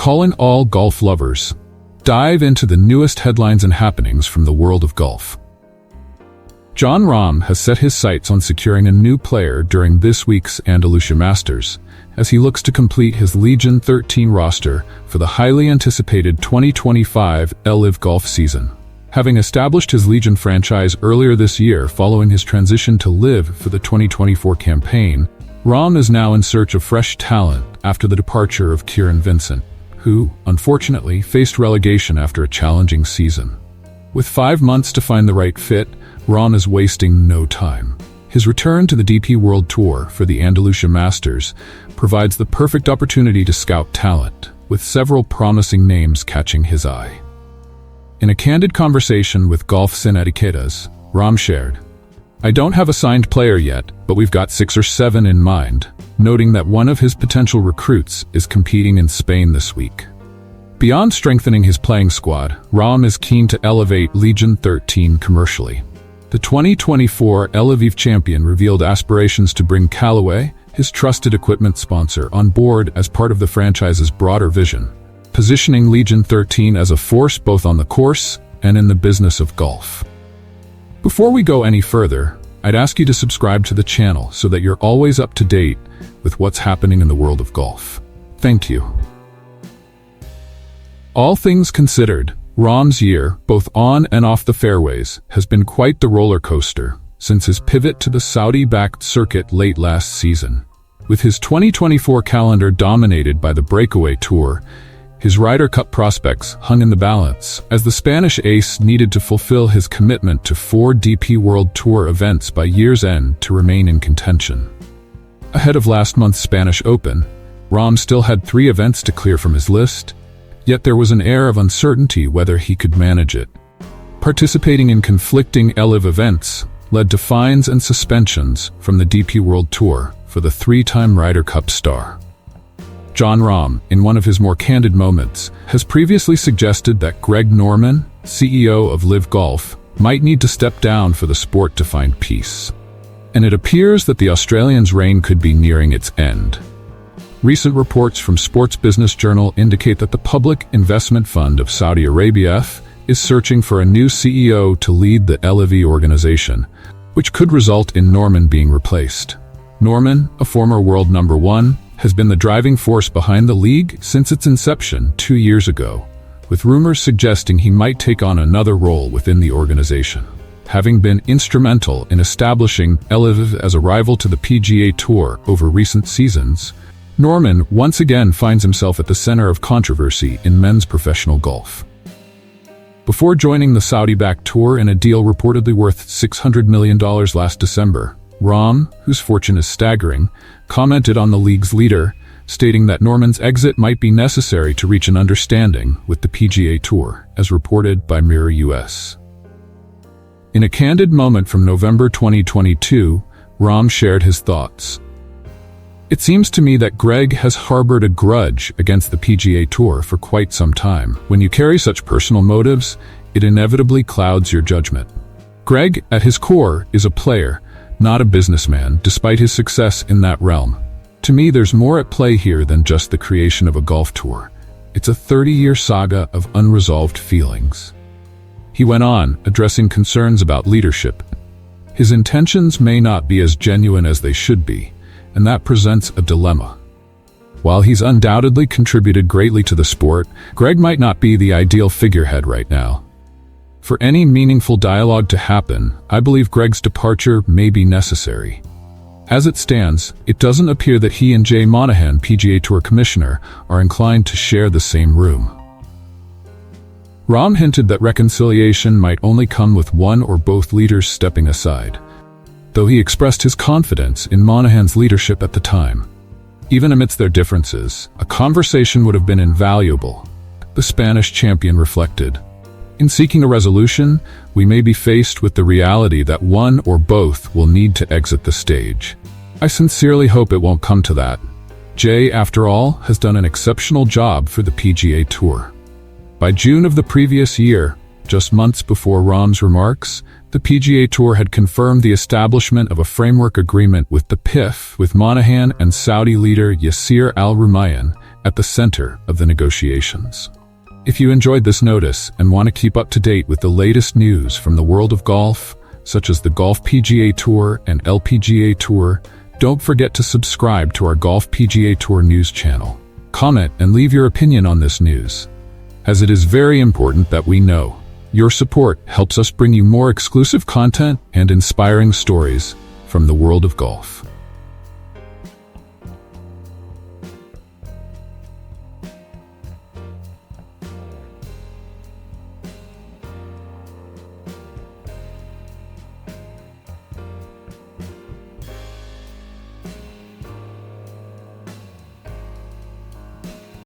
Calling all golf lovers. Dive into the newest headlines and happenings from the world of golf. Jon Rahm has set his sights on securing a new player during this week's Andalusia Masters, as he looks to complete his Legion 13 roster for the highly anticipated 2025 LIV Golf season. Having established his Legion franchise earlier this year following his transition to LIV for the 2024 campaign, Rahm is now in search of fresh talent after the departure of Kieran Vincent, who, unfortunately, faced relegation after a challenging season. With 5 months to find the right fit, Rahm is wasting no time. His return to the DP World Tour for the Andalusia Masters provides the perfect opportunity to scout talent, with several promising names catching his eye. In a candid conversation with Golf Sin Etiquetas, Rahm shared, "I don't have a signed player yet, but we've got 6 or 7 in mind," noting that one of his potential recruits is competing in Spain this week. Beyond strengthening his playing squad, Rahm is keen to elevate Legion 13 commercially. The 2024 LIV champion revealed aspirations to bring Callaway, his trusted equipment sponsor, on board as part of the franchise's broader vision, positioning Legion 13 as a force both on the course and in the business of golf. Before we go any further, I'd ask you to subscribe to the channel so that you're always up to date with what's happening in the world of golf. Thank you. All things considered, Rahm's year, both on and off the fairways, has been quite the roller coaster since his pivot to the Saudi-backed circuit late last season. With his 2024 calendar dominated by the breakaway tour, his Ryder Cup prospects hung in the balance, as the Spanish ace needed to fulfill his commitment to 4 DP World Tour events by year's end to remain in contention. Ahead of last month's Spanish Open, Rahm still had 3 events to clear from his list, yet there was an air of uncertainty whether he could manage it. Participating in conflicting LIV events led to fines and suspensions from the DP World Tour for the 3-time Ryder Cup star. Jon Rahm, in one of his more candid moments, has previously suggested that Greg Norman, CEO of LIV Golf, might need to step down for the sport to find peace. And it appears that the Australian's reign could be nearing its end. Recent reports from Sports Business Journal indicate that the Public Investment Fund of Saudi Arabia is searching for a new CEO to lead the LIV organization, which could result in Norman being replaced. Norman, a former world number 1, has been the driving force behind the league since its inception 2 years ago, with rumors suggesting he might take on another role within the organization. Having been instrumental in establishing LIV as a rival to the PGA Tour over recent seasons, Norman once again finds himself at the center of controversy in men's professional golf. Before joining the Saudi-backed tour in a deal reportedly worth $600 million last December, Rahm, whose fortune is staggering, commented on the league's leader, stating that Norman's exit might be necessary to reach an understanding with the PGA Tour, as reported by Mirror US. In a candid moment from November 2022, Rahm shared his thoughts. "It seems to me that Greg has harbored a grudge against the PGA Tour for quite some time. When you carry such personal motives, it inevitably clouds your judgment. Greg, at his core, is a player, not a businessman, despite his success in that realm. To me, there's more at play here than just the creation of a golf tour. It's a 30-year saga of unresolved feelings." He went on, addressing concerns about leadership. His intentions may not be as genuine as they should be, and that presents a dilemma. While he's undoubtedly contributed greatly to the sport, Greg might not be the ideal figurehead right now. For any meaningful dialogue to happen, I believe Greg's departure may be necessary. As it stands, it doesn't appear that he and Jay Monahan, PGA Tour Commissioner, are inclined to share the same room. Rahm hinted that reconciliation might only come with one or both leaders stepping aside, though he expressed his confidence in Monahan's leadership at the time. Even amidst their differences, a conversation would have been invaluable, the Spanish champion reflected. In seeking a resolution, we may be faced with the reality that one or both will need to exit the stage. I sincerely hope it won't come to that. Jay, after all, has done an exceptional job for the PGA Tour. By June of the previous year, just months before Rahm's remarks, the PGA Tour had confirmed the establishment of a framework agreement with the PIF, with Monahan and Saudi leader Yasir Al Rumayyan at the center of the negotiations. If you enjoyed this notice and want to keep up to date with the latest news from the world of golf, such as the Golf PGA Tour and LPGA Tour, don't forget to subscribe to our Golf PGA Tour news channel. Comment and leave your opinion on this news, as it is very important that we know. Your support helps us bring you more exclusive content and inspiring stories from the world of golf.